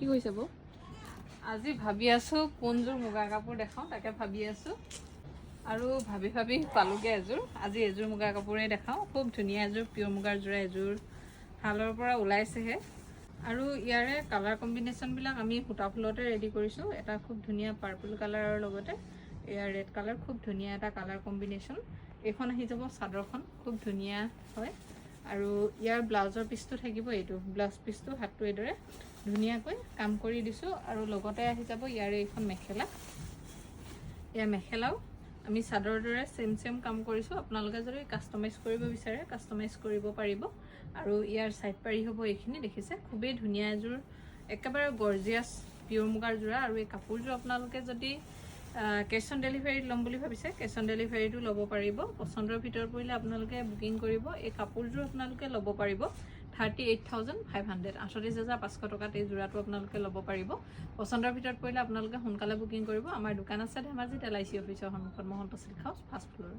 কি কৈছে বৌ? আজি ভাবি আছোঁ কোনযোৰ মুগা কাপোৰ দেখাওঁ তাকে ভাবি আছোঁ আৰু ভাবি পালোগৈ এযোৰ। আজি এযোৰ মুগা কাপোৰেই দেখাওঁ। খুব ধুনীয়া এযোৰ পিয়ৰ মুগাৰ যোৰা এযোৰ শালৰ পৰা ওলাইছেহে। আৰু ইয়াৰে কালাৰ কম্বিনেশ্যনবিলাক আমি সূতা ফুলতে ৰেডি কৰিছোঁ। এটা খুব ধুনীয়া পাৰ্পল কালাৰৰ লগতে এয়া ৰেড কালাৰ, খুব ধুনীয়া এটা কালাৰ কম্বিনেশ্যন। এইখন আহি যাব চাদৰখন, খুব ধুনীয়া হয়। আৰু ইয়াৰ ব্লাউজৰ পিচটো থাকিব এইটো। ব্লাউজ পিচটো হাতটো এইদৰে ধুনীয়াকৈ কাম কৰি দিছোঁ। আৰু লগতে আহি যাব ইয়াৰে এইখন মেখেলা। এয়া মেখেলাও আমি চাদৰৰ দৰে চেম কাম কৰিছোঁ। আপোনালোকে যদি কাষ্টমাইজ কৰিব বিচাৰে কাষ্টমাইজ কৰিব পাৰিব। আৰু ইয়াৰ চাইড পাৰি হ'ব এইখিনি, দেখিছে খুবেই ধুনীয়া এযোৰ একেবাৰে গৰ্জিয়াছ পিয়ৰ মুগাৰ যোৰা। আৰু এই কাপোৰযোৰ আপোনালোকে যদি কেছ অন ডেলিভাৰীত ল'ম বুলি ভাবিছে কেছ অন ডেলিভাৰীটো ল'ব পাৰিব। পচন্দৰ ভিতৰত পৰিলে আপোনালোকে বুকিং কৰিব। এই কাপোৰযোৰ আপোনালোকে ল'ব পাৰিব 38,500, 38,500 টকাত এই যোৰাটো আপোনালোকে ল'ব পাৰিব। পচন্দৰ ভিতৰত পৰিলে আপোনালোকে সোনকালে বুকিং কৰিব। আমাৰ দোকান আছে ধেমাজিত LIC অফিচৰ সন্মুখত, Mahanta silk house 1st floor.